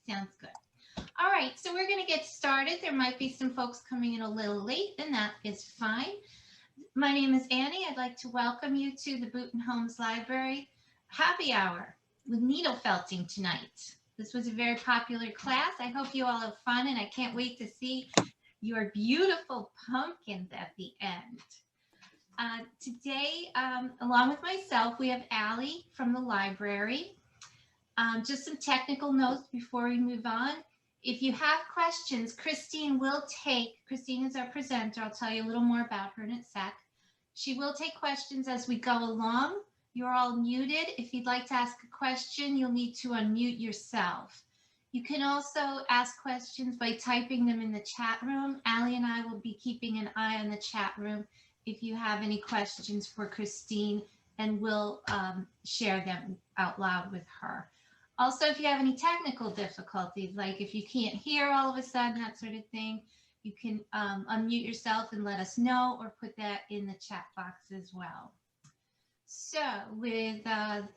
Sounds good. All right, so we're going to get started. There might be some folks coming in a little late, and that is fine. My name is Annie. I'd like to welcome you to the Booten Homes Library Happy Hour with needle felting tonight. This was a very popular class. I hope you all have fun, and I can't wait to see your beautiful pumpkins at the end. Today, along with myself, we have Allie from the library. Just some technical notes before we move on. If you have questions, Christine is our presenter. I'll tell you a little more about her in a sec. She will take questions as we go along. You're all muted. If you'd like to ask a question, you'll need to unmute yourself. You can also ask questions by typing them in the chat room. Allie and I will be keeping an eye on the chat room if you have any questions for Christine, and we'll share them out loud with her. Also, if you have any technical difficulties, like if you can't hear all of a sudden, that sort of thing, you can unmute yourself and let us know, or put that in the chat box as well. So with that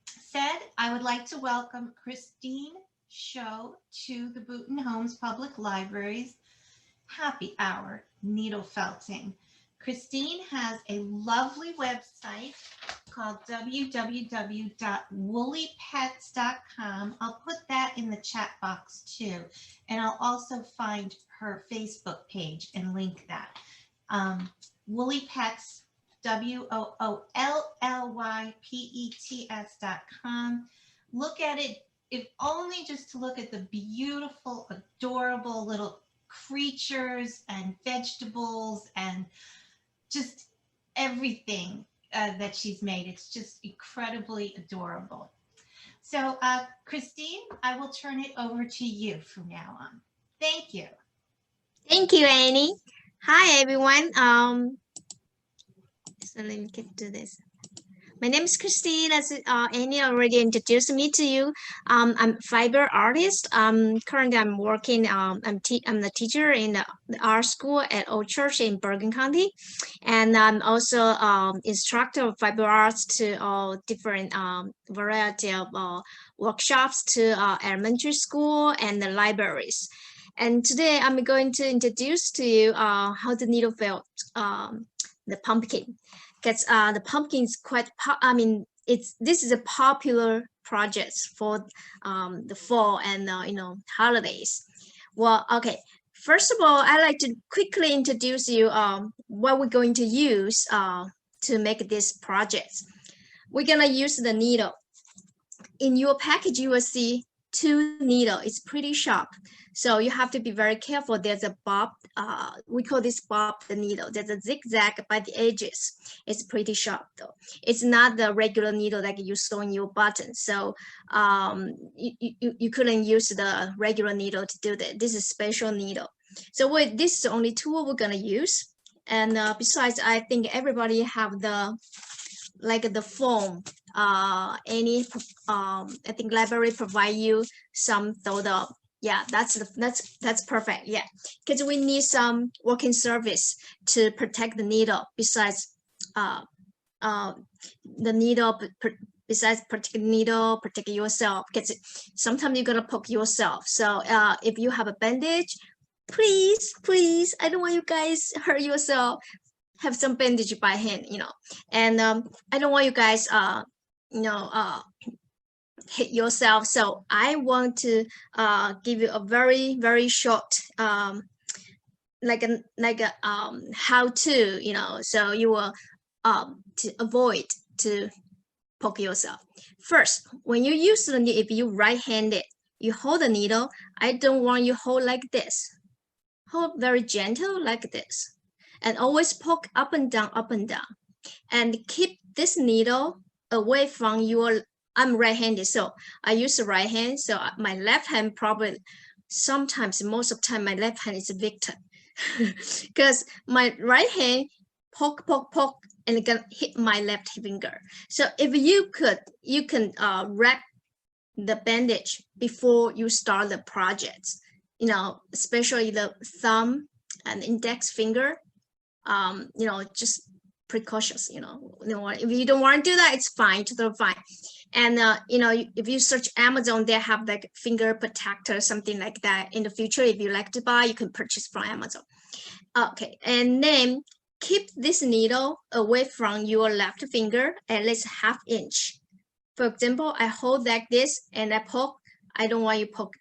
said, I would like to welcome Christine Hsiao to the Booten Homes Public Library's Happy Hour Needle Felting. Christine has a lovely website called www.woollypets.com. I'll put that in the chat box too. And I'll also find her Facebook page and link that. Woollypets, WOOLLYPETS.com. Look at it, if only just to look at the beautiful, adorable little creatures and vegetables and just everything that she's made. It's just incredibly adorable. So Christine, I will turn it over to you from now on. Thank you. Thank you, Annie. Hi, everyone. So let me get to this. My name is Christine. As Annie already introduced me to you, I'm a fiber artist. Currently, I'm working. I'm the teacher in the art school at Old Church in Bergen County, and I'm also instructor of fiber arts to different variety of workshops to elementary school and the libraries. And today, I'm going to introduce to you how to needle felt the pumpkin. Because the pumpkin is quite, this is a popular project for the fall and holidays. Well, okay. First of all, I'd like to quickly introduce you what we're going to use to make this project. We're gonna use the needle. In your package, you will see 2 needles. It's pretty sharp, so you have to be very careful. There's a bob, we call this bob the needle. There's a zigzag by the edges. It's pretty sharp though. It's not the regular needle like you saw in your button, so you couldn't use the regular needle to do that. This is special needle. So this is the only tool we're gonna use. And besides, I think everybody have the foam. I think library provide you some sort of, yeah, that's perfect. Yeah, because we need some working surface to protect the needle. Besides the needle, besides protect the needle, protect yourself, because sometimes you're gonna poke yourself. So if you have a bandage, please, I don't want you guys hurt yourself. Have some bandage by hand, and I don't want you guys hit yourself. So I want to give you a very, very short like a how to, so you will to avoid to poke yourself. First, when you use the needle, if you right-handed, you hold the needle. I don't want you hold like this. Hold very gentle like this, and always poke up and down, and keep this needle away from your. I'm right-handed, so I use the right hand. So my left hand probably sometimes, most of the time, my left hand is a victim because my right hand poke, and it can hit my left finger. So if you can wrap the bandage before you start the project, especially the thumb and index finger, just precautious, if you don't want to do that, it's fine, totally fine. And if you search Amazon, they have like finger protector, something like that. In the future, if you like to buy, you can purchase from Amazon. Okay, and then keep this needle away from your left finger at least ½ inch. For example, I hold like this and I poke. I don't want you poke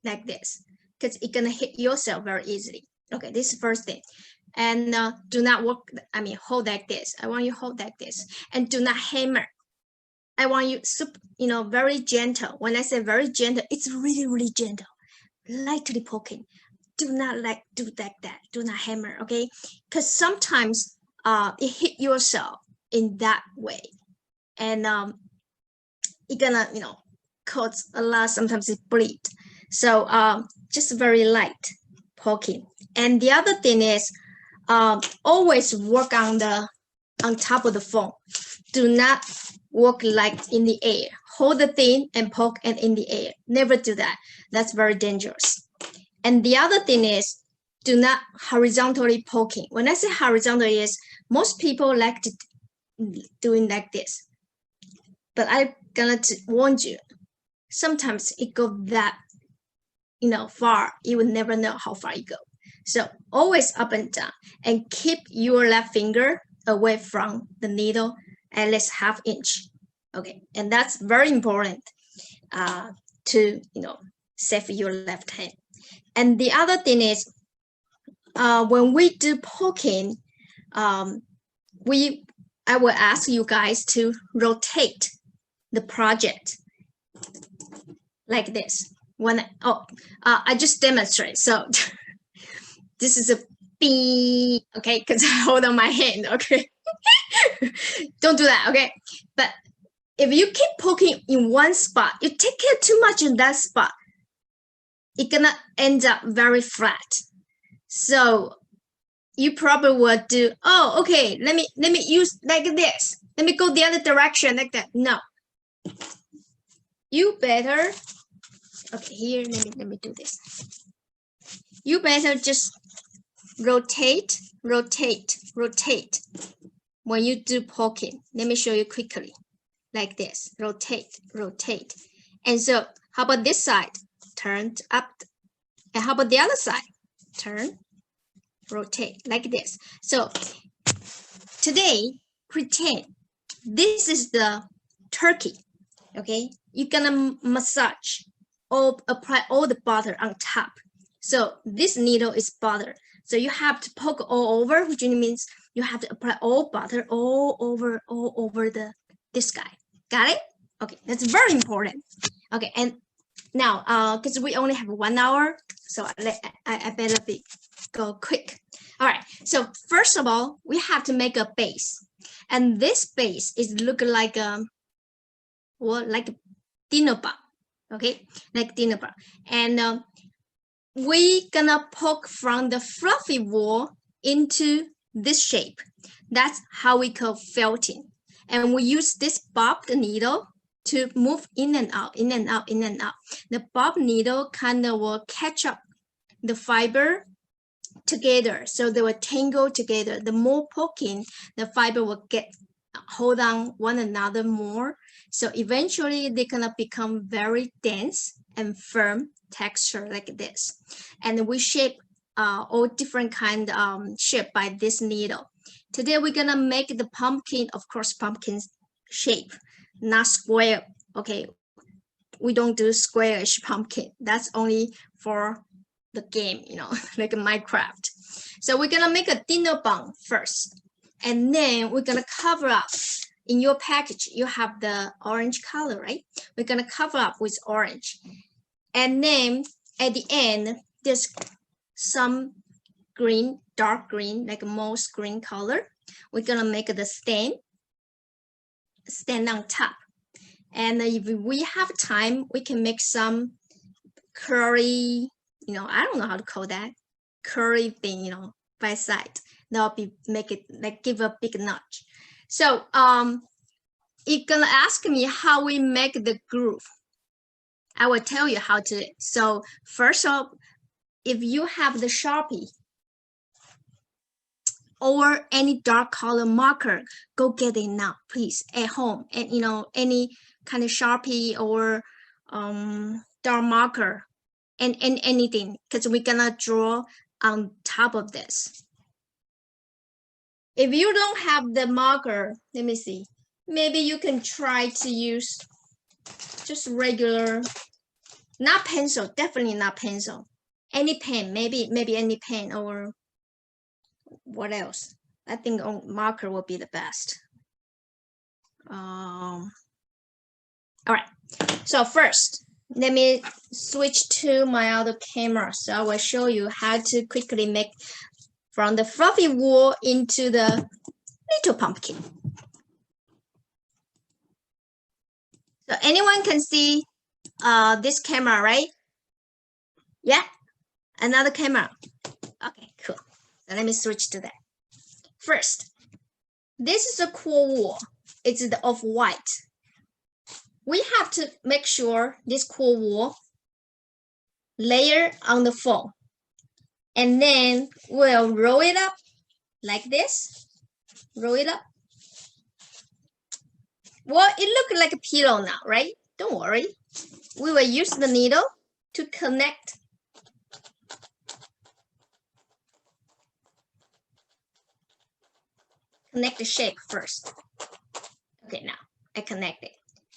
like this because it's gonna hit yourself very easily. Okay, this is the first thing. And do not hold like this. I want you to hold like this, and do not hammer. I want you, very gentle. When I say very gentle, it's really, really gentle, lightly poking. Do not do like that. Do not hammer, okay? Because sometimes it hit yourself in that way, and it's gonna, cause a lot. Sometimes it bleed. So just very light poking. And the other thing is, always work on top of the phone. Do not work like in the air. Hold the thing and poke and in the air. Never do that. That's very dangerous. And the other thing is, do not horizontally poking. When I say horizontal, is most people like to doing like this. But I'm gonna warn you, sometimes it goes that far. You will never know how far you go. So always up and down, and keep your left finger away from the needle at least ½ inch. Okay, and that's very important to save your left hand. And the other thing is, when we do poking, I will ask you guys to rotate the project like this. I just demonstrate. So this is a B, okay, because I hold on my hand, okay. Don't do that, okay. But if you keep poking in one spot, you take care too much in that spot, it's gonna end up very flat. So you probably would do, oh, okay, let me use like this. Let me go the other direction like that. No. You better, okay, here, let me do this. You better just rotate, rotate, rotate when you do poking. Let me show you quickly. Like this, rotate, rotate. And so how about this side? Turn up. And how about the other side? Turn, rotate, like this. So today, pretend this is the turkey, okay? You're gonna massage or apply all the butter on top. So this needle is butter. So you have to poke all over, which means you have to apply all butter all over this guy. Got it? Okay, that's very important. Okay, and now because we only have 1 hour, so I better go quick. All right, so first of all, we have to make a base, and this base is look like like a dinner bar, okay, like dinner bar, and we gonna poke from the fluffy wall into this shape. That's how we call felting. And we use this bobbed needle to move in and out, in and out, in and out. The bob needle kind of will catch up the fiber together, so they will tangle together. The more poking, the fiber will hold on one another more. So eventually they're gonna become very dense and firm texture like this. And we shape all different kind shape by this needle. Today we're gonna make the pumpkin, of course, pumpkin shape, not square. Okay, we don't do squarish pumpkin. That's only for the game, like Minecraft. So we're gonna make a dinner bun first, and then we're gonna cover up. In your package, you have the orange color, right? We're gonna cover up with orange, and then at the end there's some green, dark green, like moss green color. We're gonna make the stand on top. And if we have time, we can make some curly, I don't know how to call that, curly thing, by side. That'll make it like give a big notch. So you're gonna ask me how we make the groove. I will tell you how to. So first of all, if you have the Sharpie, or any dark color marker, go get it now, please, at home. And any kind of Sharpie or dark marker and anything, because we're gonna draw on top of this. If you don't have the marker, let me see. Maybe you can try to use just regular, not pencil, definitely not pencil. Any pen, maybe any pen, or what else? I think marker will be the best. All right, so first, let me switch to my other camera. So I will show you how to quickly make from the fluffy wool into the little pumpkin. So anyone can see this camera, right? Yeah, another camera. Okay, cool. So let me switch to that. First, this is a cool wool. It's the off-white. We have to make sure this cool wool layer on the foam. And then we'll roll it up like this. Roll it up. Well, it looks like a pillow now, right? Don't worry. We will use the needle to connect. Connect the shape first. Okay, now I connect it.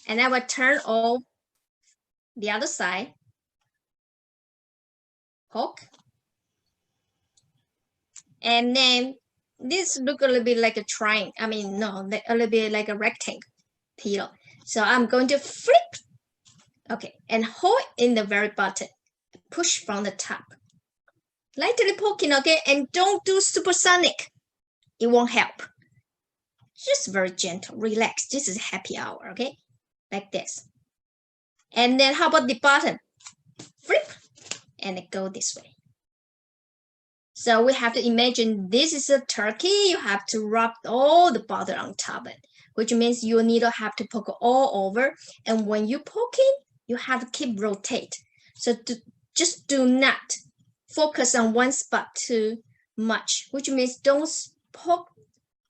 And I will turn all the other side. Hook. And then this look a little bit like a triangle. I mean, no, a little bit like a rectangle pillow. So I'm going to flip. Okay, and hold in the very bottom. Push from the top. Lightly poking, okay? And don't do supersonic. It won't help. Just very gentle, relax. This is happy hour, okay? Like this. And then how about the bottom? Flip, and it go this way. So we have to imagine this is a turkey. You have to rub all the butter on top of it, which means your needle have to poke all over. And when you poking, you have to keep rotate. So just do not focus on one spot too much, which means don't poke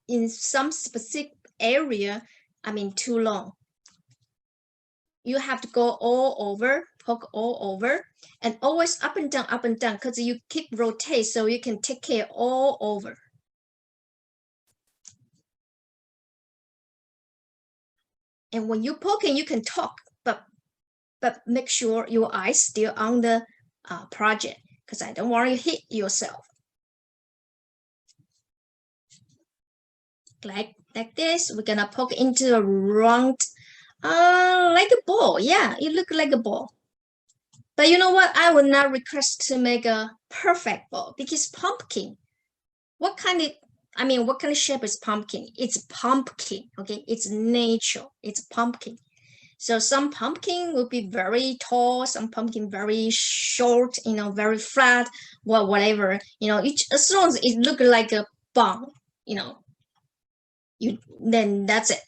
in some specific area, too long. You have to go all over, poke all over, and always up and down, because you keep rotate so you can take care all over. And when you poking, you can talk, but make sure your eyes still on the project, because I don't want you to hit yourself. Like this, we're gonna poke into a round, like a ball. Yeah, it looks like a ball. But you know what? I would not request to make a perfect ball, because pumpkin, what kind of shape is pumpkin? It's pumpkin, okay? It's natural, it's pumpkin. So some pumpkin will be very tall, some pumpkin very short, very flat, well, whatever, as long as it looks like a bomb, then that's it.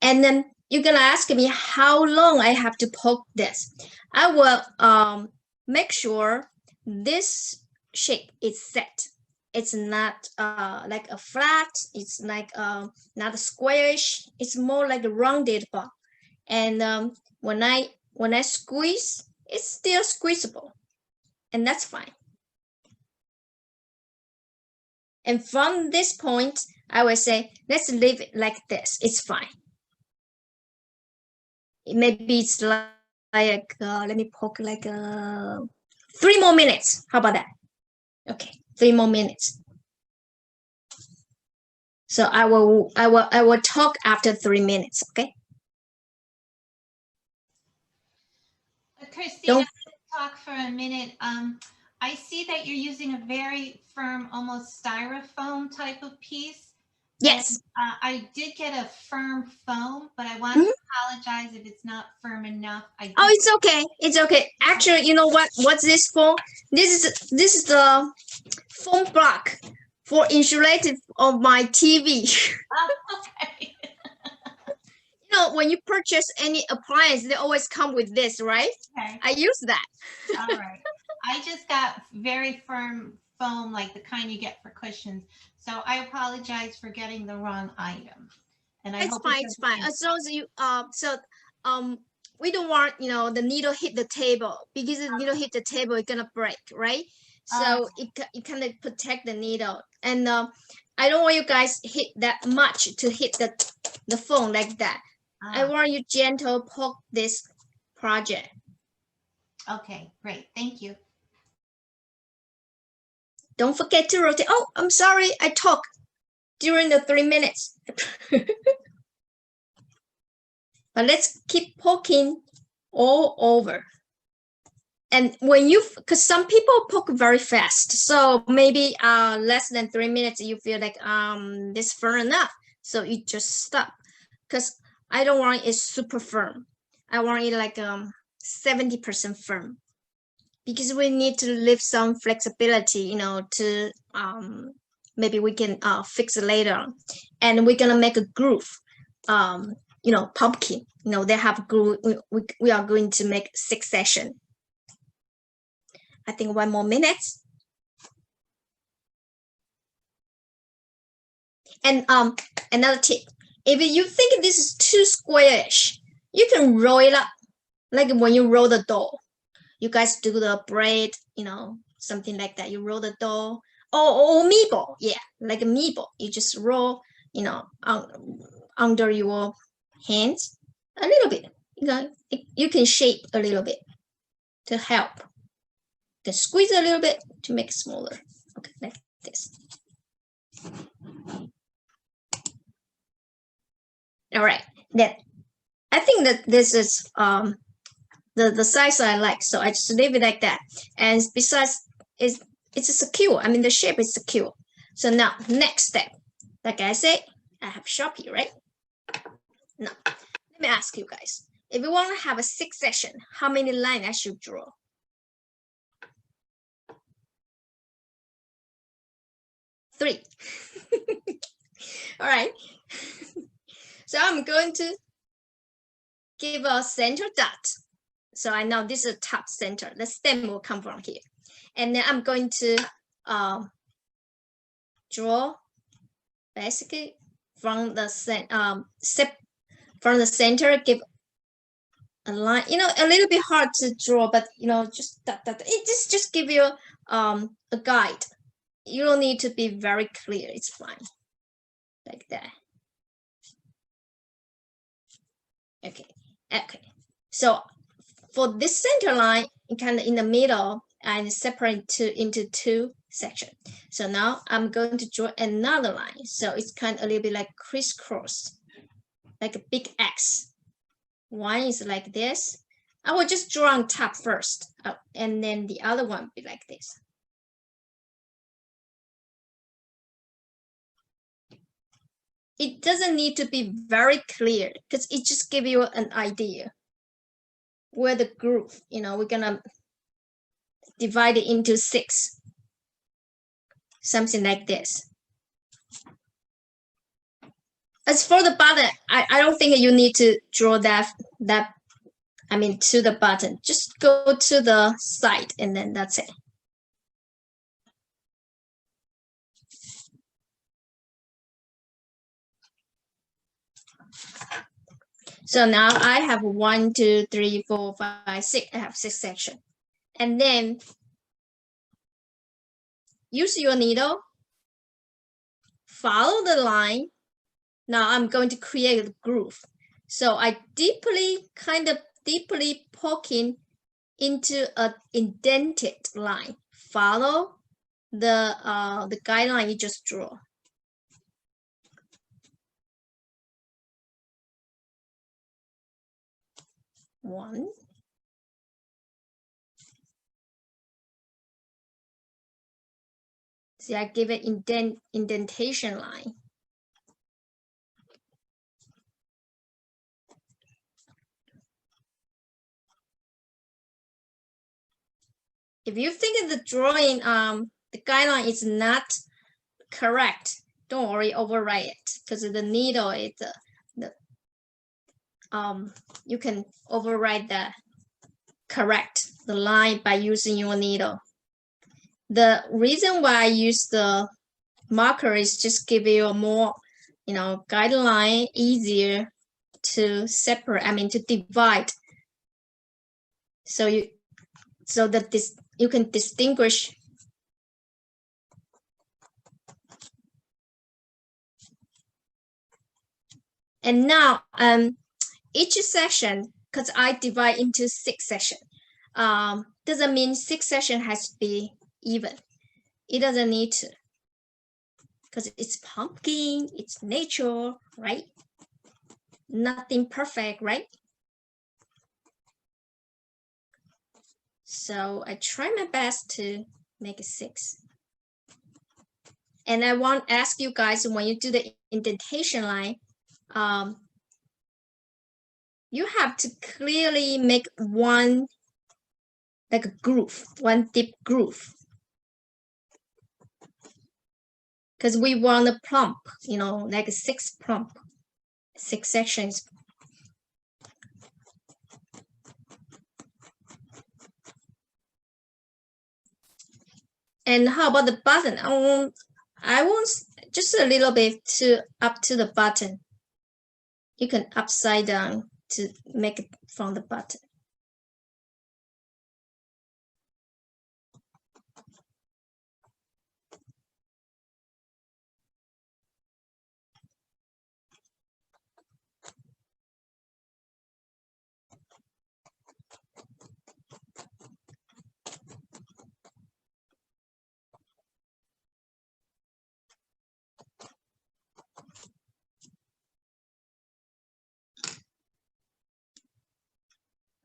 And then you're gonna ask me how long I have to poke this. I will make sure this shape is set. It's not like a flat. It's like not a squarish. It's more like a rounded ball. And when I squeeze, it's still squeezable, and that's fine. And from this point, I will say, let's leave it like this. It's fine. Maybe it's like let me poke like 3 more minutes. How about that? Okay, 3 more minutes. So I will talk after 3 minutes. Okay. Christine, talk for a minute. I see that you're using a very firm, almost styrofoam type of piece. Yes. And, I did get a firm foam, but I want to apologize if it's not firm enough. Oh, it's okay. It's okay. Actually, you know what? What's this for? This is the foam block for insulated of my TV. Oh, okay. When you purchase any appliance, they always come with this, right? Okay. I use that. All right. I just got very firm foam, like the kind you get for cushions. So I apologize for getting the wrong item. And I hope It's fine. As long as you um we don't want the needle hit the table, because the needle hit the table it's gonna break, right? So it kind of protect the needle, and I don't want you guys hit that much to hit the phone like that. I want you gentle poke this project. Okay, great. Thank you. Don't forget to rotate. Oh, I'm sorry, I talk during the 3 minutes. But let's keep poking all over. And when because some people poke very fast, so maybe less than 3 minutes, you feel like this firm enough, so you just stop. Because I don't want it super firm. I want it like 70% firm, because we need to leave some flexibility, to maybe we can fix it later on. And we're gonna make a groove. Pumpkin, they have groove. We are going to make 6 sessions. I think 1 more minute. And another tip, if you think this is too squarish, you can roll it up, like when you roll the dough. You guys do the bread, something like that. You roll the dough, or meatball, yeah, like a meatball. You just roll, under your hands a little bit. You can shape a little bit to help. You can squeeze a little bit to make it smaller. Okay, like this. All right, then I think that this is the size I like, so I just leave it like that. And besides, it's secure. I mean, the shape is secure. So now, next step, like I said, I have Sharpie, right? Now, let me ask you guys, if you want to have a 6 session, how many lines I should draw? 3. All right. So I'm going to give a center dot. So I know this is a top center. The stem will come from here. And then I'm going to draw basically from the center, give a line. A little bit hard to draw, but just that. It just give you a guide. You don't need to be very clear. It's fine, like that. Okay. So for this center line, kind of in the middle, and separate into 2 sections. So now I'm going to draw another line. So it's kind of a little bit like crisscross, like a big X. One is like this. I will just draw on top first, and then the other one be like this. It doesn't need to be very clear, because it just gives you an idea where the groove, we're gonna divide it into 6, something like this. As for the button, I don't think you need to draw that to the button. Just go to the side, and then that's it. So now I have 1, 2, 3, 4, 5, 6. I have 6 sections. And then use your needle, follow the line. Now I'm going to create a groove. So I kind of deeply poking into an indented line. Follow the guideline you just draw. One. See, I give it indentation line. If you think the drawing, the guideline is not correct, don't worry, overwrite it, because the needle is you can overwrite the line by using your needle. The reason why I use the marker is just give you a more, guideline, easier to separate, to divide. So that you can distinguish. And now each section, because I divide into 6 sections, doesn't mean 6 section has to be even. It doesn't need to, because it's pumpkin, it's nature, right? Nothing perfect, right? So I try my best to make it 6. And I want to ask you guys, when you do the indentation line, you have to clearly make one, like a groove, one deep groove. Because we want a plump, like a 6 plump, 6 sections. And how about the button? I want just a little bit up to the button. You can upside down to make it from the button.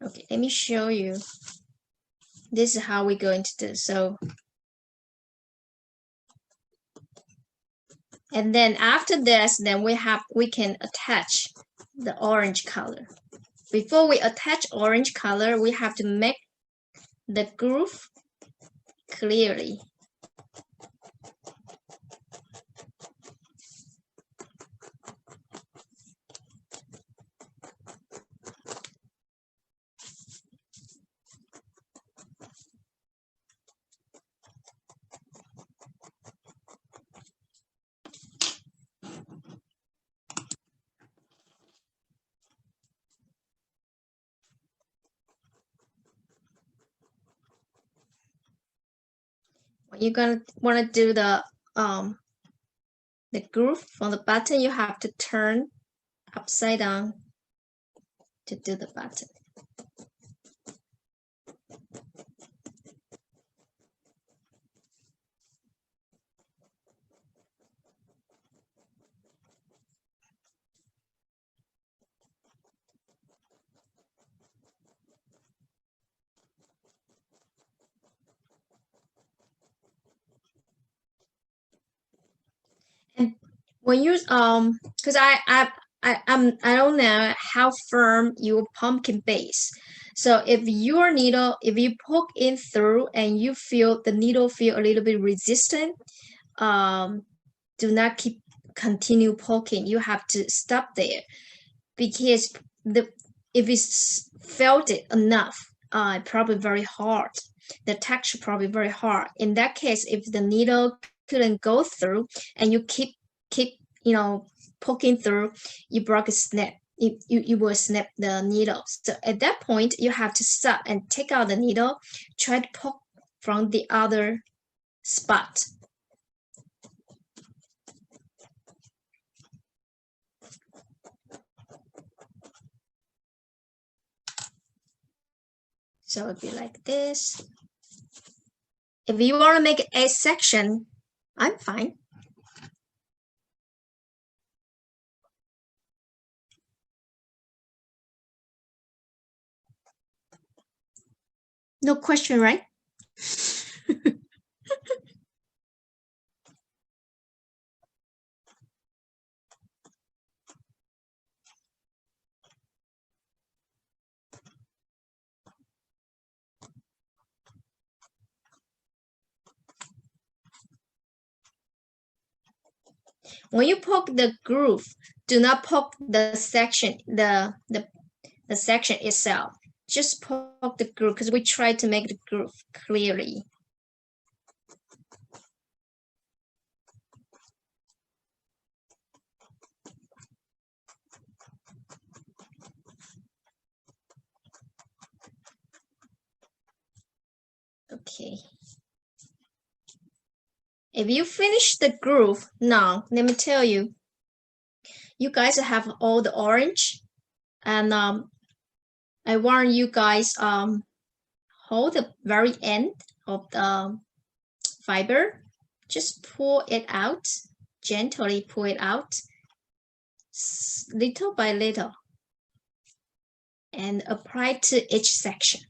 Okay, let me show you. This is how we're going to do. So, and then after this, then we can attach the orange color. Before we attach orange color, we have to make the groove clearly. When you're gonna want to do the groove from the button, you have to turn upside down to do the button. And when you because I don't know how firm your pumpkin base. So if you poke in through and you feel the needle feel a little bit resistant, do not continue poking. You have to stop there, because if it's felt it enough, probably very hard. The texture probably very hard. In that case, if the needle couldn't go through and you keep poking through, you broke a snap. You will snap the needle. So at that point, you have to stop and take out the needle, try to poke from the other spot. So it'd be like this. If you want to make a section, I'm fine. No question, right? When you poke the groove, do not poke the section, the section itself. Just poke the groove, because we try to make the groove clearly. Okay. If you finish the groove, now let me tell you, you guys have all the orange, and I want you guys hold the very end of the fiber, just pull it out, gently pull it out, little by little, and apply to each section.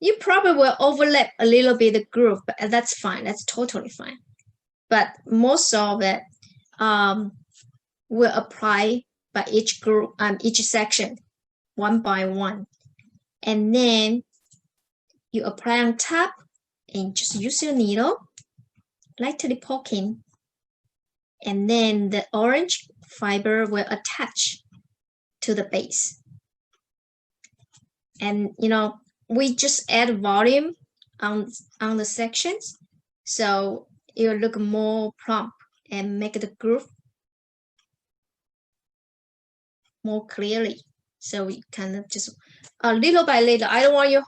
You probably will overlap a little bit the groove, but that's fine. That's totally fine. But most of it will apply by each group, each section, one by one, and then you apply on top, and just use your needle, lightly poking, and then the orange fiber will attach to the base. And we just add volume on the sections, so it'll look more plump and make the groove more clearly. So we kind of just little by little. I don't want you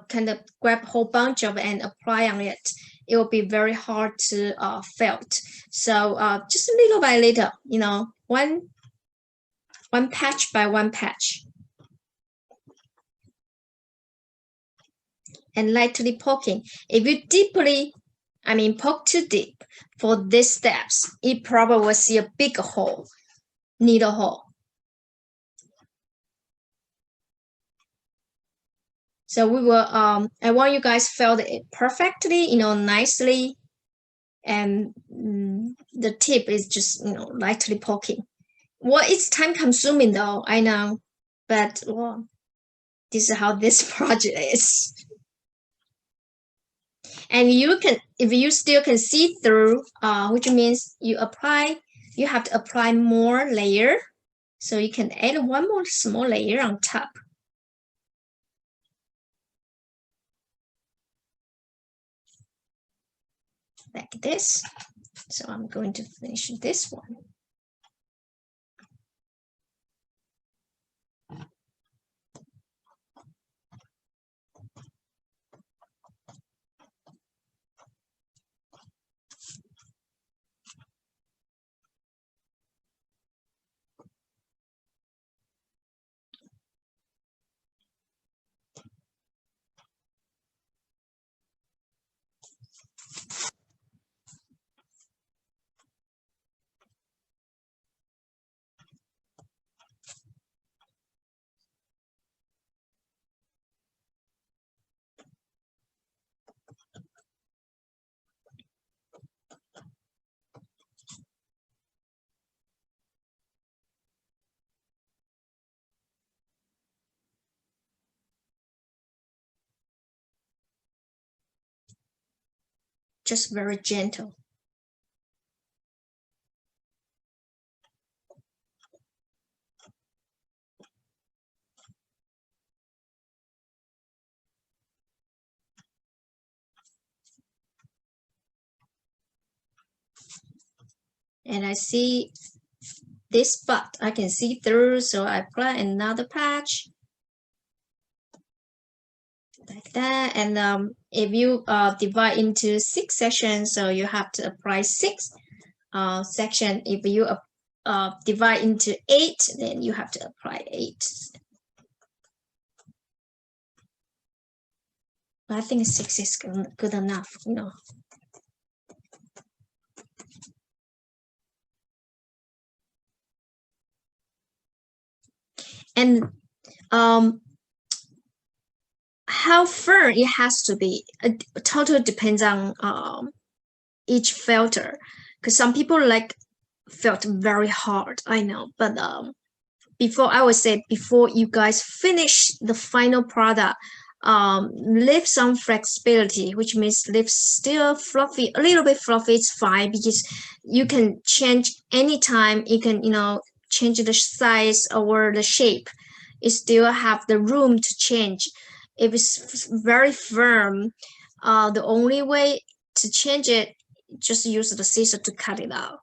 kind of grab a whole bunch of it and apply on it. It will be very hard to felt. So just little by little, one patch by one patch. And lightly poking. If you poke too deep for these steps, it probably will see a big hole, needle hole. So we will, I want you guys felt it perfectly, nicely. And the tip is just, lightly poking. Well, it's time consuming though, I know, but well, this is how this project is. And if you still can see through, which means you have to apply more layer. So you can add one more small layer on top. Like this. So I'm going to finish this one. Just very gentle. And I see this spot I can see through, so I apply another patch like that. And if you divide into 6 sections, so you have to apply 6 section. If you divide into 8, then you have to apply 8. I think 6 is good enough, And how firm it has to be, it totally depends on each filter. Because some people felt very hard, I know. But I would say before you guys finish the final product, leave some flexibility, which means leave still fluffy, a little bit fluffy. It's fine because you can change anytime. You can change the size or the shape. You still have the room to change. If it's very firm, the only way to change it, just use the scissor to cut it out.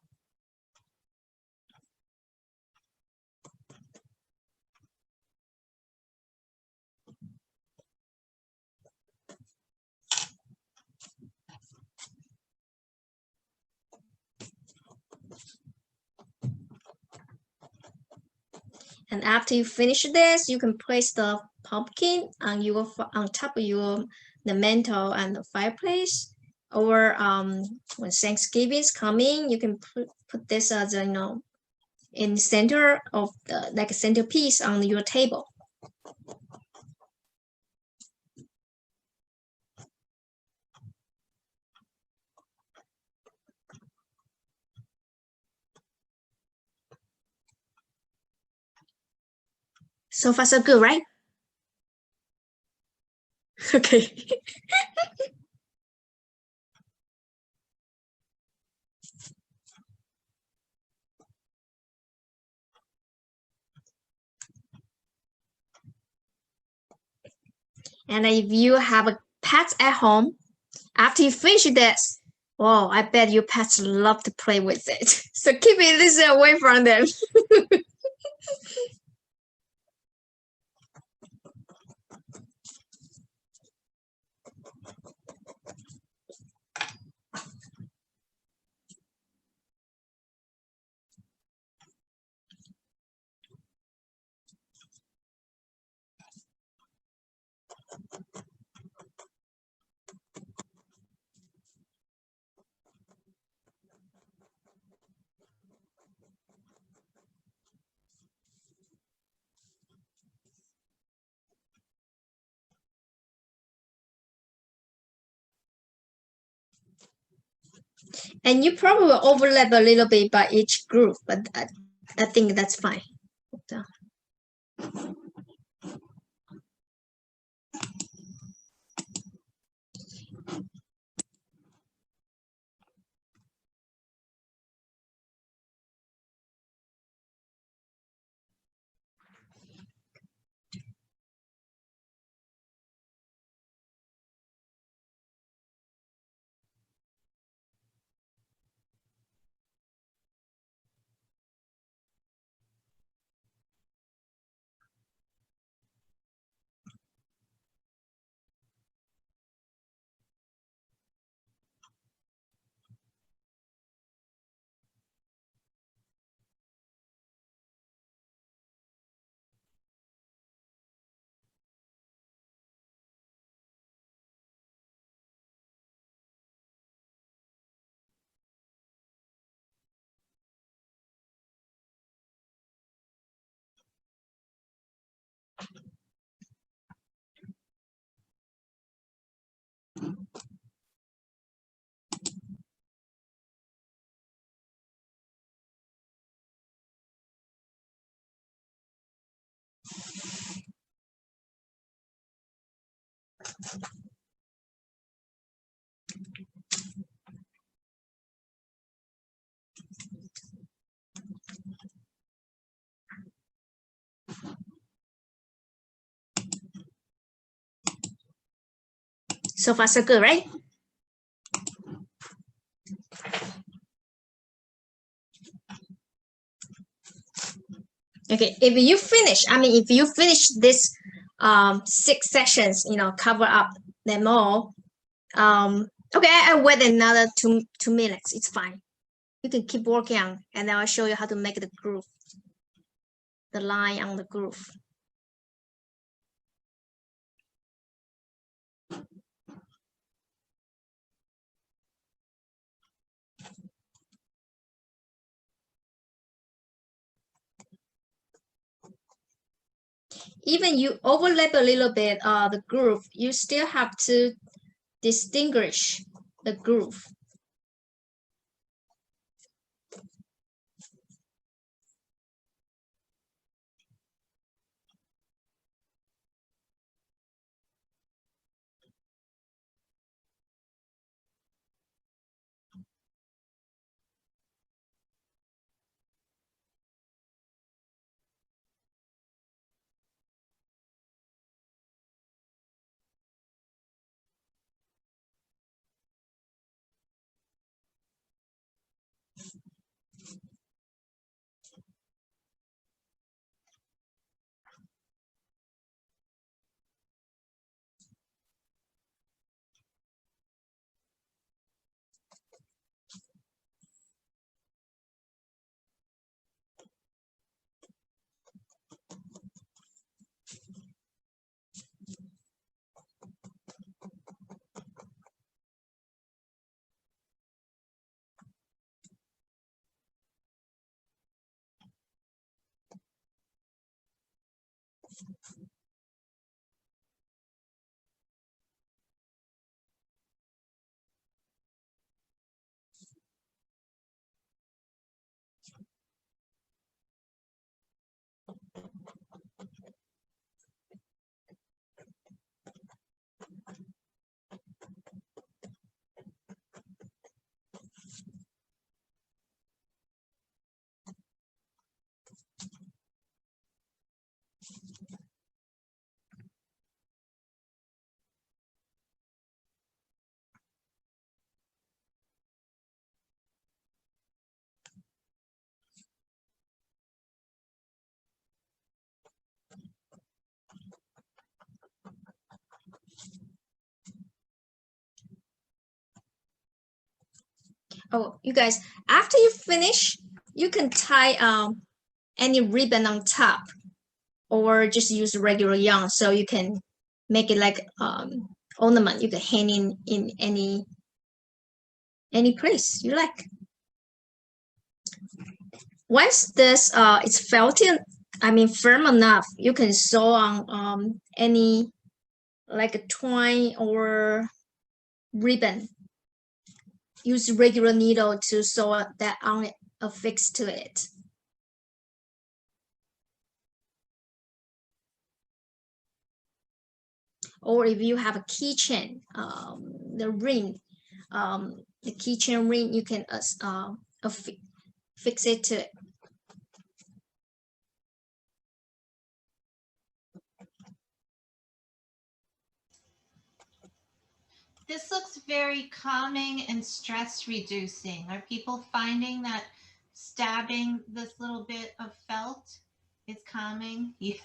And after you finish this, you can place the pumpkin on top of the mantle and the fireplace. Or when Thanksgiving is coming, you can put this as in the center of like a centerpiece on your table. So far, so good, right? Okay. And if you have a pet at home, after you finish this, oh, I bet your pets love to play with it. So keep it away from them. And you probably will overlap a little bit by each group, but I think that's fine. So far, so good, right? Okay, if you finish this 6 sessions, cover up them all. Okay, I wait another 2 minutes. It's fine. You can keep working on, and then I'll show you how to make the groove, the line on the groove. Even you overlap a little bit the groove, you still have to distinguish the groove. Oh, you guys, after you finish, you can tie any ribbon on top, or just use regular yarn, so you can make it like ornament. You can hang in any place you like. Once this is felted, I mean firm enough, you can sew on any like a twine or ribbon. Use regular needle to sew that on it, affix to it. Or if you have a keychain, the ring, the keychain ring, you can fix it to it. This looks very calming and stress reducing. Are people finding that stabbing this little bit of felt is calming? Yes.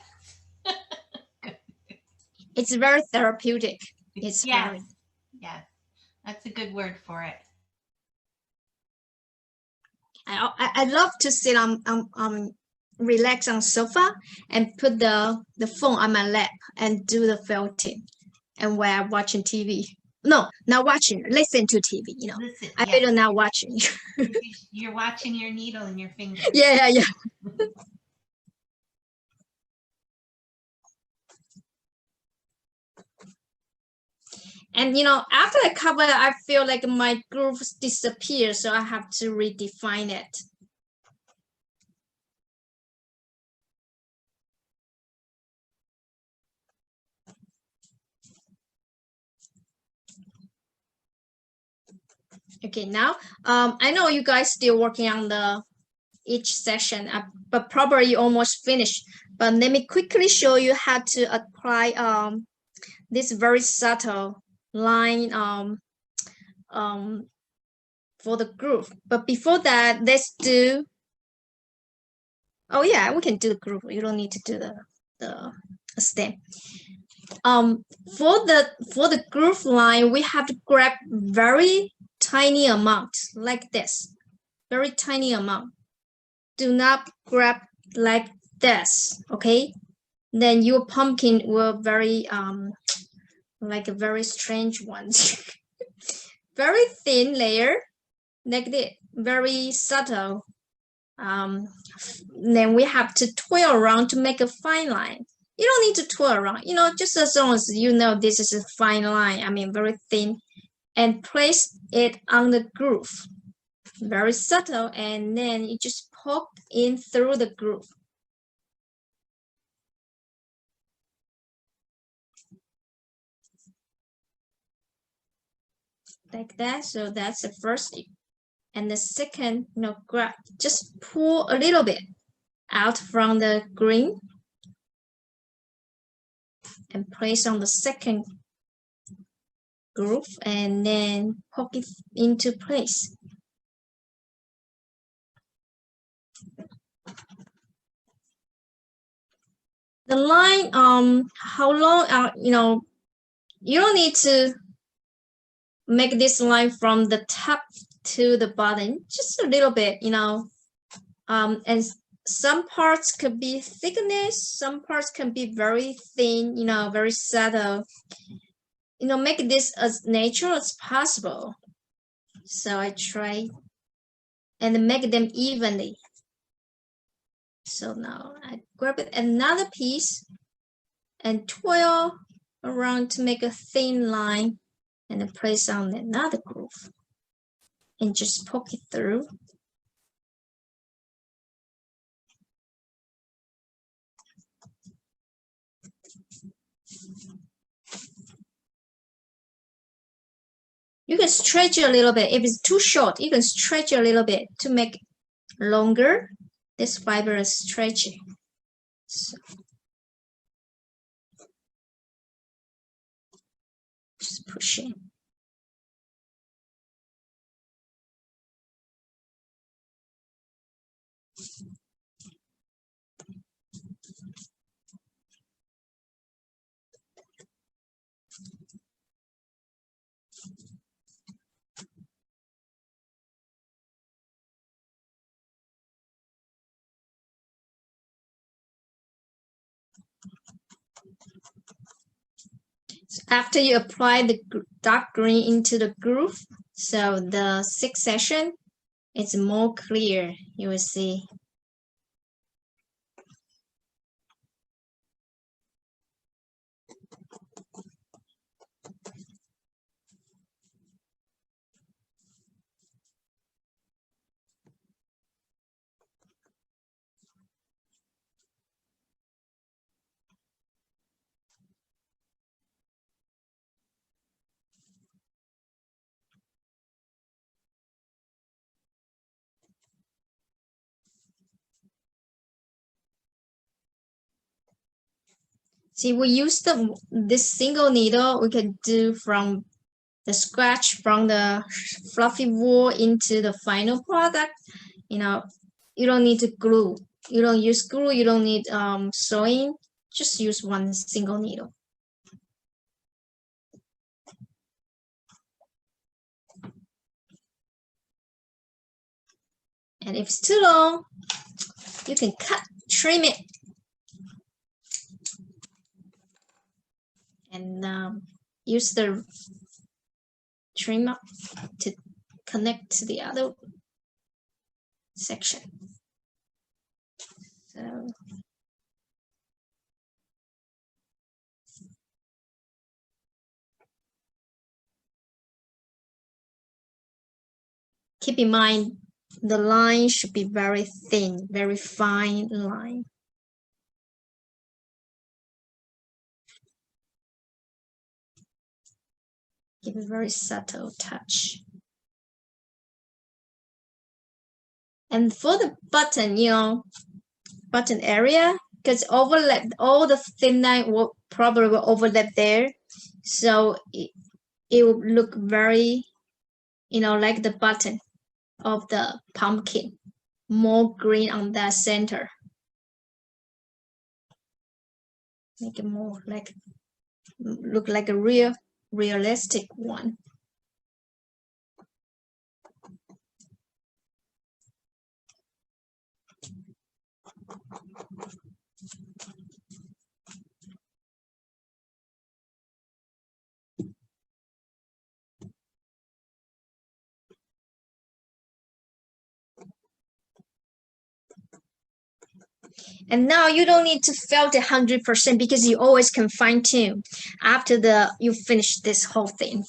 It's very therapeutic. It's yes. very. Yes. That's a good word for it. I love to sit on relax on sofa and put the phone on my lap and do the felting, and while I'm watching TV. No, not watching. Listen to TV. You know, Listen, I better not watching. You're watching your needle in your finger. Yeah. And you know, after I cover it, I feel like my grooves disappear, so I have to redefine it. Okay, now I know you guys still working on each session, but probably almost finished. But let me quickly show you how to apply this very subtle line for the groove. But before that, let's do. Oh yeah, we can do the groove. You don't need to do the stem. For the groove line, we have to grab very tiny amount like this, very tiny amount. Do not grab like this, okay? Then your pumpkin will very like a very strange one. Very thin layer, like this, very subtle. Then we have to twirl around to make a fine line. You don't need to twirl around, you know, just as long as you know this is a fine line, I mean very thin, and place it on the groove. Very subtle, and then you just poke in through the groove. Like that. So that's the first. And the second, grab, just pull a little bit out from the green and place on the second groove, and then poke it into place. The line, how long, you don't need to make this line from the top to the bottom, just a little bit, and some parts could be thickness, some parts can be very thin, very subtle. Make this as natural as possible. So I try and make them evenly. So now I grab it another piece and twirl around to make a thin line, and then place on another groove and just poke it through. You can stretch a little bit. If it's too short, you can stretch a little bit to make longer. This fiber is stretching. So just push in. After you apply the dark green into the groove, so the 6th section is more clear, you will see. See, we use this single needle. We can do from the scratch from the fluffy wool into the final product. You know, you don't need to glue. You don't use glue. You don't need sewing. Just use one single needle. And if it's too long, you can trim it. And use the trim up to connect to the other section. So keep in mind the line should be very thin, very fine line. Give a very subtle touch. And for the button, button area, because overlap, all the thin line will probably overlap there. So it will look very, like the button of the pumpkin, more green on that center. Make it more look like a realistic one. And now you don't need to felt it 100% because you always can fine tune after you finish this whole thing.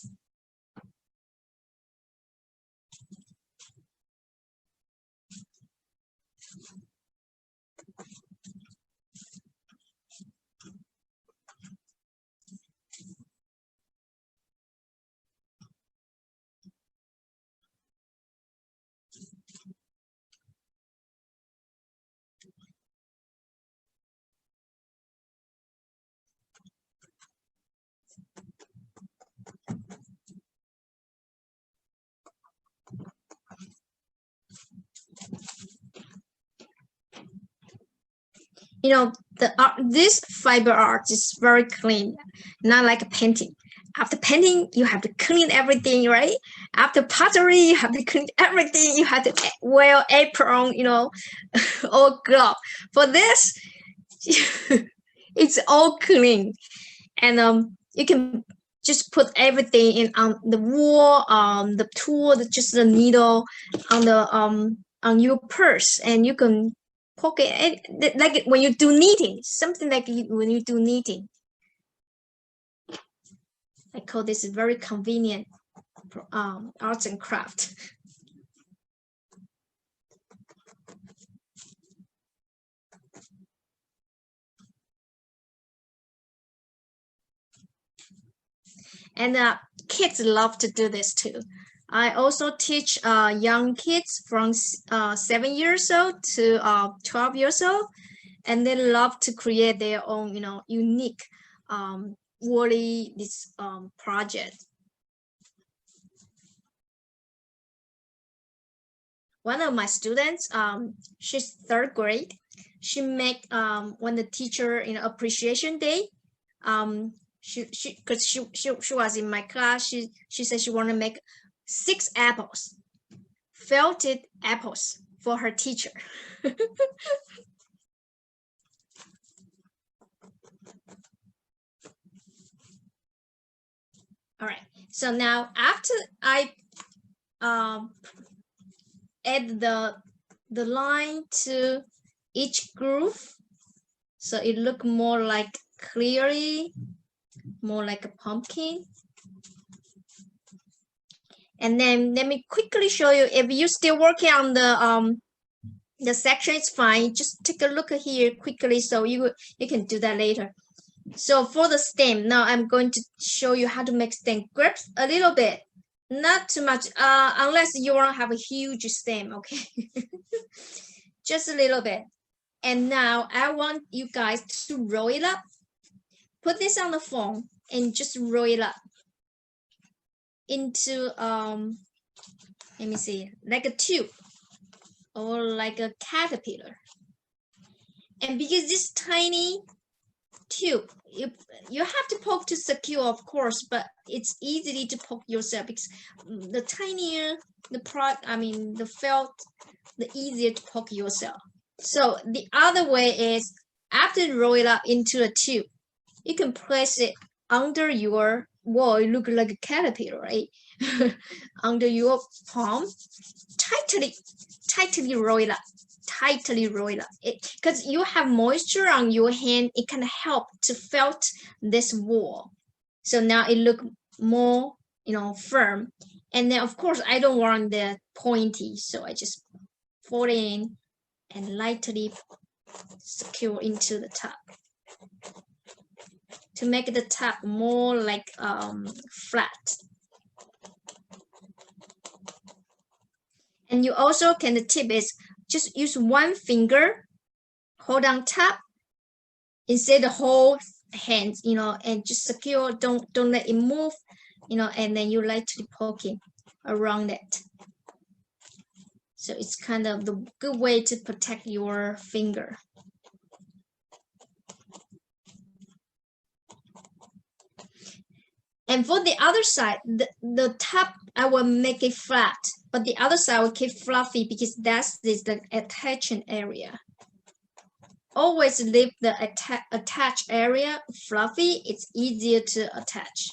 This fiber art is very clean, not like a painting. After painting, you have to clean everything, right? After pottery, you have to clean everything. You have to wear apron, or glove. For this, it's all clean, and you can just put everything in on the wool, the tool, just the needle on your purse, and you can poke it like when you do knitting, something like when you do knitting. I call this very convenient arts and craft. And kids love to do this too. I also teach young kids from 7 years old to 12 years old, and they love to create their own, unique woolly project. One of my students, she's 3rd grade. She make when the teacher appreciation day, she was in my class. She said she want to make 6 apples, felted apples for her teacher. All right. So now after I add the line to each groove, so it look more like clearly, more like a pumpkin. And then let me quickly show you. If you're still working on the section, it's fine. Just take a look here quickly, so you can do that later. So for the stem, now I'm going to show you how to make stem. Grips a little bit, not too much, unless you want to have a huge stem, okay? Just a little bit. And now I want you guys to roll it up. Put this on the phone and just roll it up into let me see, like a tube or like a caterpillar. And because this tiny tube, you have to poke to secure, of course, but it's easily to poke yourself, because the tinier the felt, the easier to poke yourself. So the other way is, after you roll it up into a tube, you can place it under your wall. It looks like a caterpillar, right? Under your palm, tightly roll it up. Tightly roll it up, because you have moisture on your hand. It can help to felt this wall. So now it look more, firm. And then of course I don't want the pointy, so I just fold in and lightly secure into the top to make the top more like flat. And you also can, the tip is just use one finger, hold on top instead of whole hands, and just secure. Don't let it move, and then you lightly poking around it. So it's kind of the good way to protect your finger. And for the other side, the top, I will make it flat, but the other side will keep fluffy, because that's the attaching area. Always leave the attach area fluffy. It's easier to attach.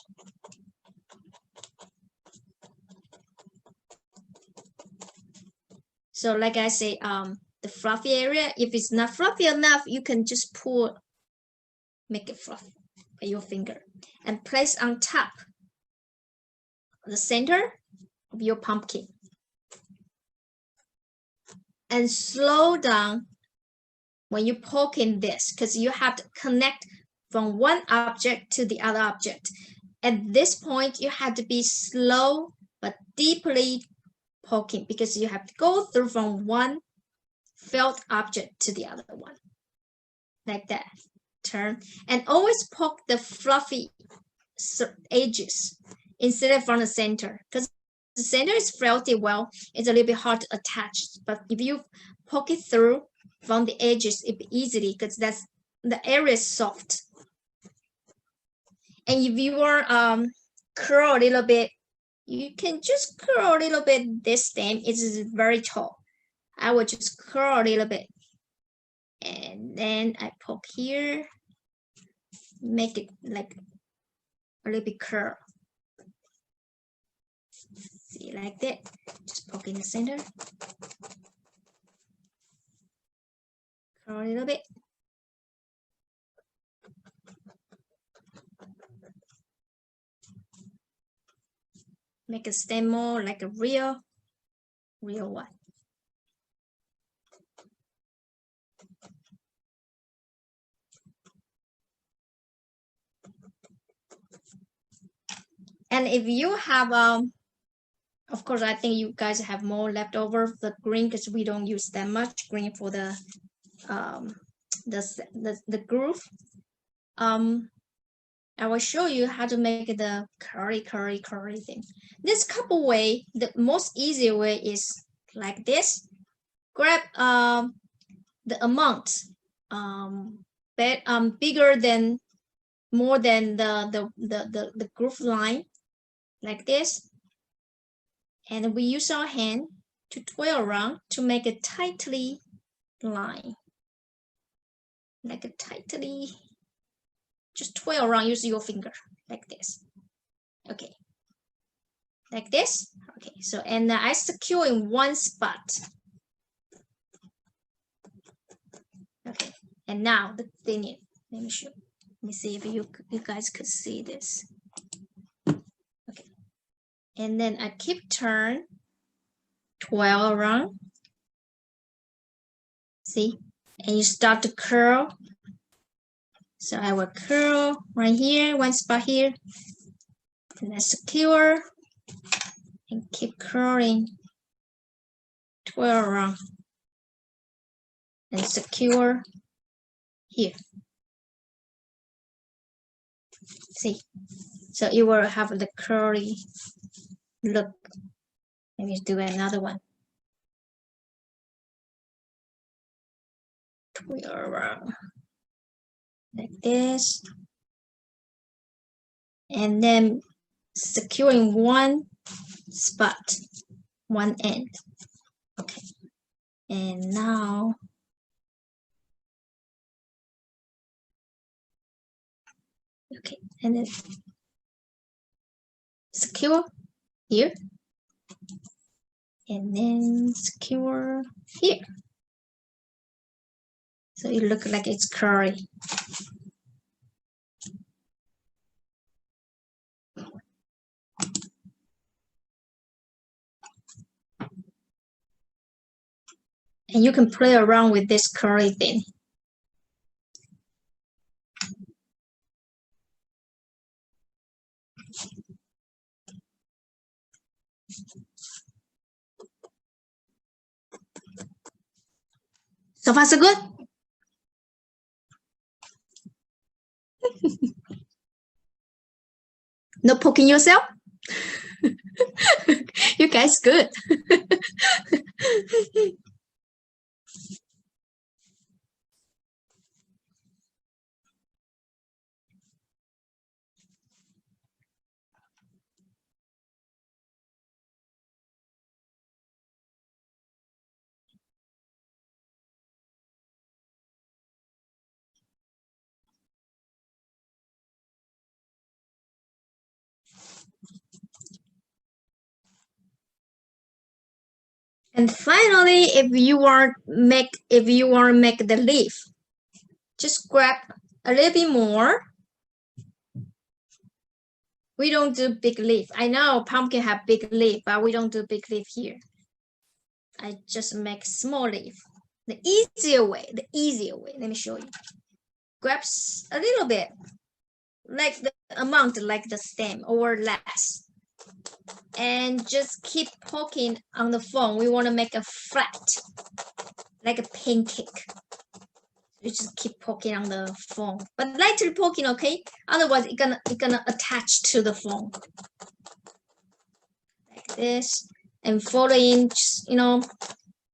So like I say, the fluffy area, if it's not fluffy enough, you can just make it fluffy by your finger and place on top the center of your pumpkin. And slow down when you poke in this, because you have to connect from one object to the other object. At this point, you have to be slow but deeply poking, because you have to go through from one felt object to the other one. Like that. Turn. And always poke the fluffy edges instead of from the center, because the center is felted well. It's a little bit hard to attach. But if you poke it through from the edges, it easily, because that's the area is soft. And if you want curl a little bit, you can just curl a little bit. This stem is very tall. I will just curl a little bit, and then I poke here, make it like a little bit curl. See, like that. Just poke in the center. Curl a little bit. make a stem more like a real one. And if you have, of course, I think you guys have more left over the green because we don't use that much green for the groove. I will show you how to make the curly thing. This couple way, the most easy way is like this. Grab the amount bigger than more than the groove line, like this, and we use our hand to twirl around to make a tightly line, like a tightly. Just twirl around, use your finger like this. Okay, like this. Okay, so and I secure in one spot. Okay, and now the thing is, let me show. Let me see if you guys could see this. Okay, and then I keep twirl around. See, and you start to curl. So I will curl right here, one spot here, and then secure, and keep curling, twirl around, and secure here. See, so you will have the curly look. Let me do another one. Twirl around like this, and then securing one spot, one end. Okay, and now okay, and then secure here, and then secure here. So it looks like it's curly. And you can play around with this curly thing. So far, so good? No poking yourself? You guys good. And finally, if you want to make the leaf, just grab a little bit more. We don't do big leaf. I know pumpkin have big leaf, but we don't do big leaf here. I just make small leaf. The easier way. Let me show you. Grab a little bit, like the amount, like the stem or less. And just keep poking on the foam. We want to make a flat, like a pancake. You just keep poking on the foam, but lightly poking, okay? Otherwise, it's gonna attach to the foam like this, and following,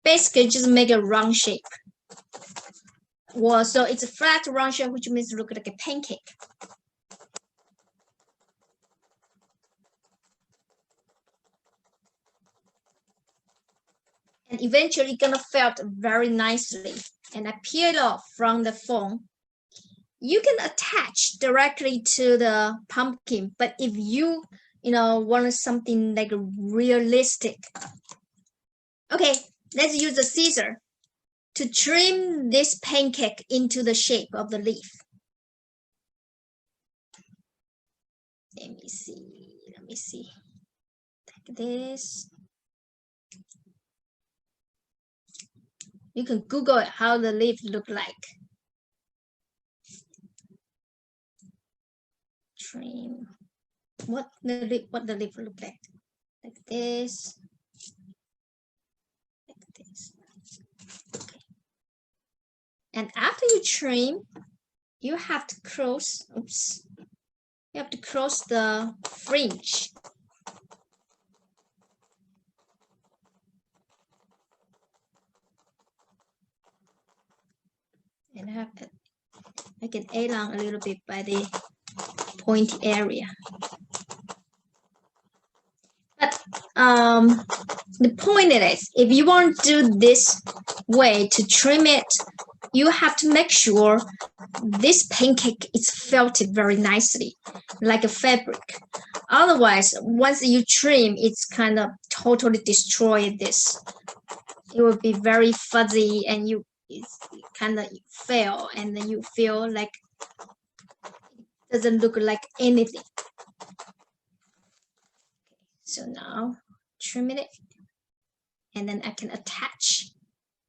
basically just make a round shape. Well, so it's a flat round shape, which means look like a pancake. And eventually gonna felt very nicely. And I peel off from the foam. You can attach directly to the pumpkin, but if you want something like realistic, okay, let's use the scissor to trim this pancake into the shape of the leaf. Let me see. like this. You can Google it, how the leaf look like. Trim. What the leaf look like this. Like this. Okay. And after you trim, you have to cross. Oops. You have to cross the fringe. And I can add on a little bit by the pointy area. But the point is, if you want to do this way to trim it, you have to make sure this pancake is felted very nicely, like a fabric. Otherwise, once you trim, it's kind of totally destroy this. It will be very fuzzy and it's kind of fail, and then you feel like it doesn't look like anything. So now trim it, and then I can attach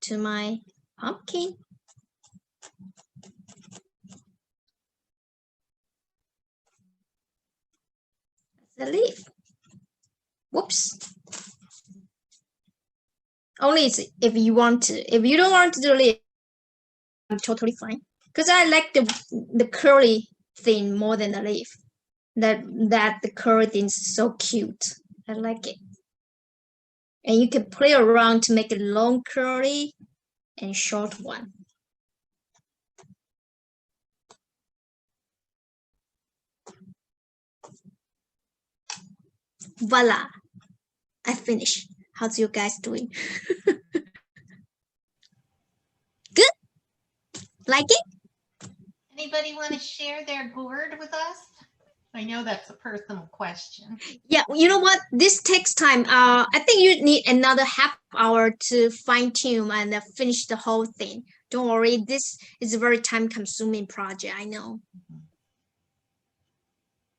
to my pumpkin. The leaf. Whoops. Only if you want to. If you don't want to do leaf, I'm totally fine. Because I like the curly thing more than the leaf. That the curly thing is so cute. I like it. And you can play around to make it long curly and short one. Voila! I finished. How's you guys doing? Good? Like it? Anybody want to share their gourd with us? I know that's a personal question. Yeah, you know what? This takes time. I think you need another half hour to fine tune and finish the whole thing. Don't worry, this is a very time consuming project. I know.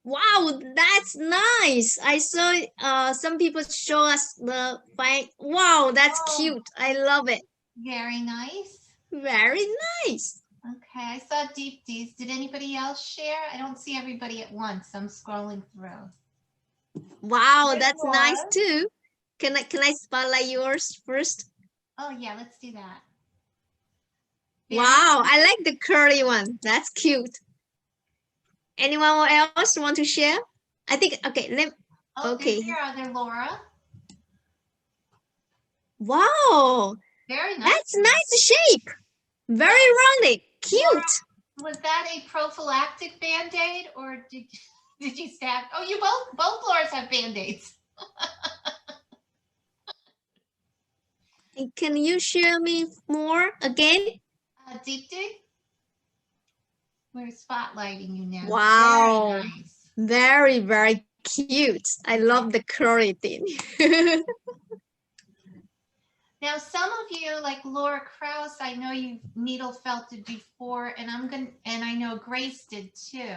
Wow, that's nice. I saw some people show us the fine. Wow, that's cute. I love it. Very nice. Very nice. Okay, I saw Deep D's. Did anybody else share? I don't see everybody at once. I'm scrolling through. Wow, There's that's Laura. nice too. Can I spotlight yours first? Oh yeah, let's do that. Wow, I like the curly one. That's cute. Anyone else want to share? I think, okay, okay. There's Laura. Wow. Very nice. That's nice shape. Very rounded. Cute. Laura, was that a prophylactic Band-Aid or did you stab? Oh, you both Lauras have Band-Aids. Can you share me more again? Deep Dig? We're spotlighting you now. Wow. Very nice. Very, very cute. I love the curly thing. Now, some of you, like Laura Krause, I know you needle felted before, and I know Grace did too.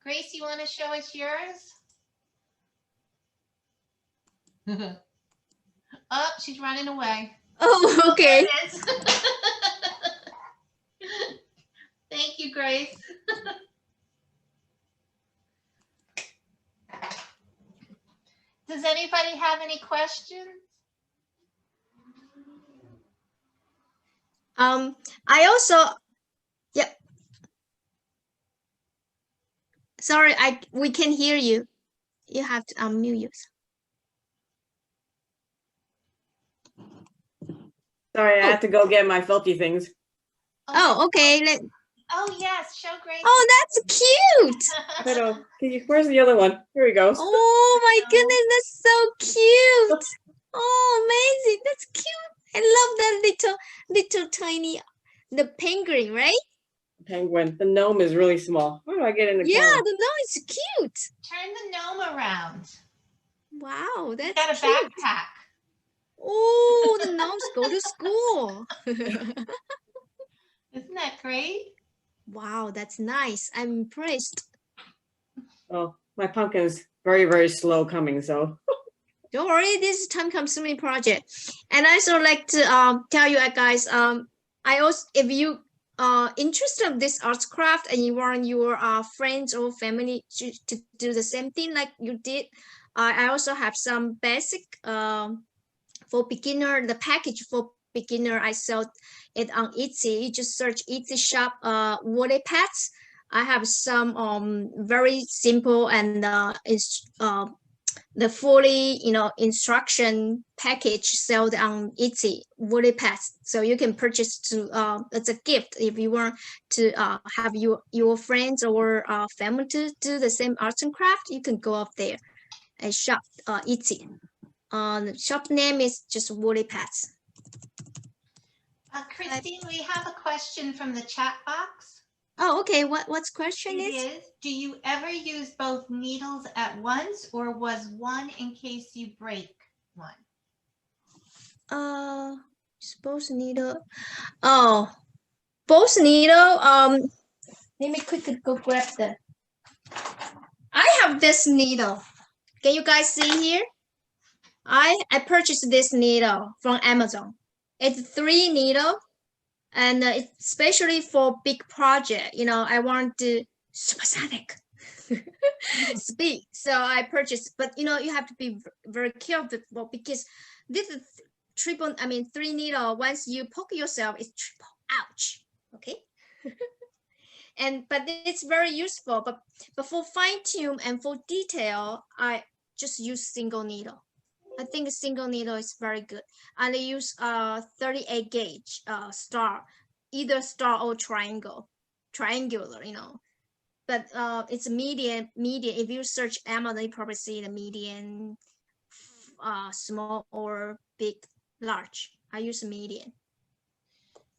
Grace, you want to show us yours? Oh, she's running away. Oh, okay. Thank you, Grace. Does anybody have any questions? I also, yep. Sorry, we can hear you. You have to unmute yourself. Sorry, I have to go get my felty things. Oh, okay. Oh, yes, show Grace. Oh, that's cute. Where's the other one? Here he goes. Oh my goodness, that's so cute. Oh, amazing. That's cute. I love that little tiny, the penguin, right? Penguin. The gnome is really small. How do I get in the Yeah, camera? the gnome is cute. Turn the gnome around. Wow, that's Got a cute. backpack. Oh, the gnomes go to school. Isn't that great? Wow, that's nice. I'm impressed. Oh, my pumpkin is very, very slow coming, so. Don't worry, this is time-consuming project. And I also like to tell you guys, I also, if you interested in this arts craft and you want your friends or family to do the same thing like you did, I also have some basic for beginner, the package for beginner. I sold it on Etsy. You just search Etsy shop woollypets. I have some very simple and the fully instruction package sold on Etsy woollypets. So you can purchase to as a gift if you want to have your friends or family to do the same arts and craft. You can go up there and shop Etsy. The shop name is just woollypets. Christine, we have a question from the chat box. Oh, okay. What's question It is? is, do you ever use both needles at once, or was one in case you break one? Both needle. Oh, both needle. Let me quickly go grab the. I have this needle. Can you guys see here? I purchased this needle from Amazon. It's 3 needle, and it's especially for big project. I want to supersonic speed, so I purchased. But you have to be very careful because this is 3 needle. Once you poke yourself, it's triple. Ouch. Okay. But it's very useful. But for fine tune and for detail, I just use single needle. I think a single needle is very good. And I use 38 gauge star, either star or triangular. But it's medium. If you search Amazon, you probably see the medium, small or big, large. I use medium.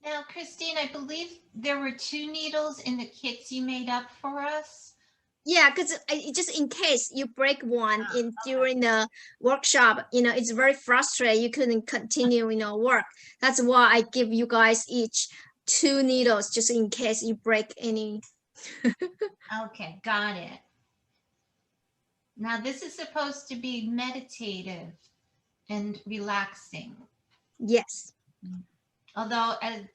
Now, Christine, I believe there were 2 needles in the kits you made up for us. Yeah, because just in case you break one during the workshop, it's very frustrating. You couldn't continue, work. That's why I give you guys each 2 needles just in case you break any. Okay, got it. Now, this is supposed to be meditative and relaxing. Yes. Although I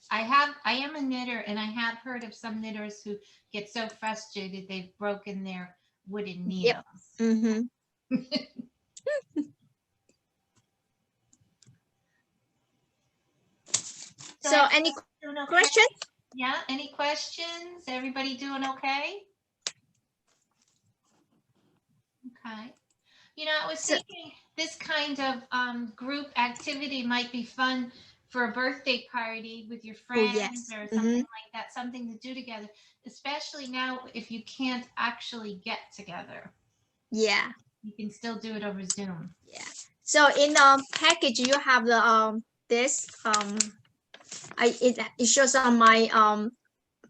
am a knitter, and I have heard of some knitters who get so frustrated they've broken their wooden needles. Yep. Mm-hmm. So any questions? Yeah, any questions? Everybody doing okay? Okay. I was thinking this kind of group activity might be fun for a birthday party with your friends. Oh, yes. Or something like that, something to do together, especially now if you can't actually get together. Yeah. You can still do it over Zoom. Yeah. So in package you have the this it shows on my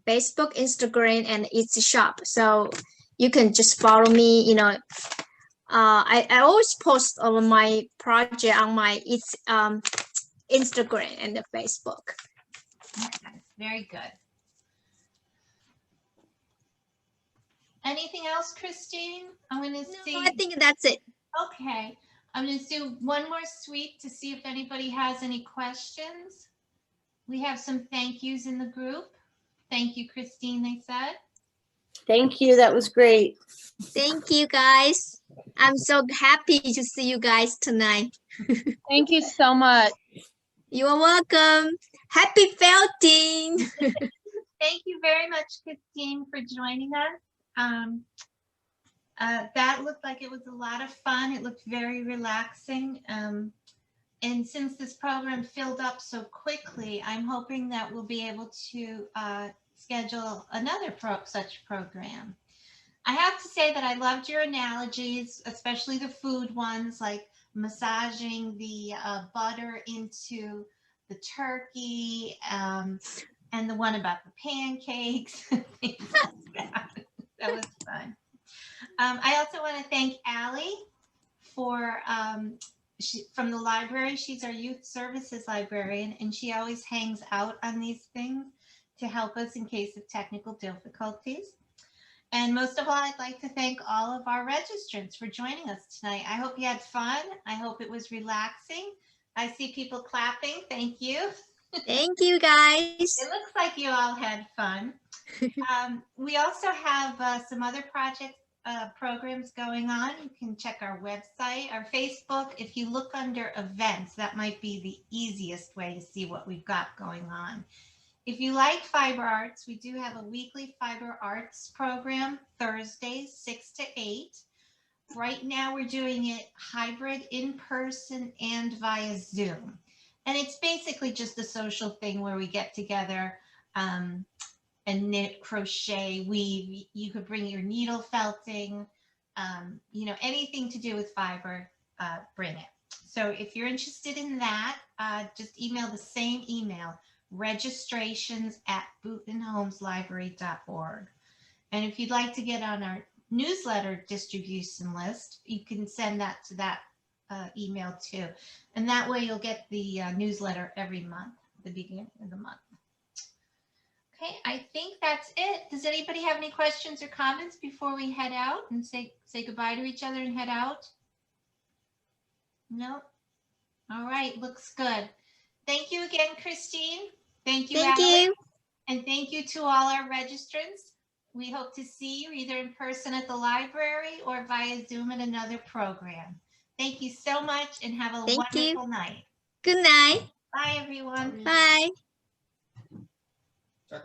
Facebook, Instagram, and Etsy shop. So you can just follow me. I always post all of my project on my Instagram and the Facebook. Okay, very good. Anything else, Christine? I'm going to see. I think that's it. Okay. I'm going to do one more sweep to see if anybody has any questions. We have some thank yous in the group. Thank you, Christine, they said. Thank you. That was great. Thank you, guys. I'm so happy to see you guys tonight. Thank you so much. You're welcome. Happy felting. Thank you very much, Christine, for joining us. That looked like it was a lot of fun. It looked very relaxing. And since this program filled up so quickly, I'm hoping that we'll be able to schedule another such program. I have to say that I loved your analogies, especially the food ones, like massaging the butter into the turkey, and the one about the pancakes, things like that. That was fun. I also want to thank Allie for from the library. She's our youth services librarian, and she always hangs out on these things to help us in case of technical difficulties. And most of all, I'd like to thank all of our registrants for joining us tonight. I hope you had fun. I hope it was relaxing. I see people clapping. Thank you. Thank you, guys. It looks like you all had fun. We also have some other programs going on. You can check our website, our Facebook. If you look under events, that might be the easiest way to see what we've got going on. If you like fiber arts, we do have a weekly fiber arts program, Thursdays, 6 to 8. Right now, we're doing it hybrid, in person, and via Zoom. And it's basically just a social thing where we get together and knit, crochet, weave. You could bring your needle felting, anything to do with fiber, bring it. So if you're interested in that, just email the same email, registrations@bootenholmeslibrary.org. And if you'd like to get on our newsletter distribution list, you can send that to that email too. And that way you'll get the newsletter every month, at the beginning of the month. Okay, I think that's it. Does anybody have any questions or comments before we head out and say goodbye to each other and head out? No? All right, looks good. Thank you again, Christine. Thank you, Thank Alex. you. And thank you to all our registrants. We hope to see you either in person at the library or via Zoom at another program. Thank you so much and have a Thank you. wonderful night. Good night. Bye, everyone. Bye. Chắc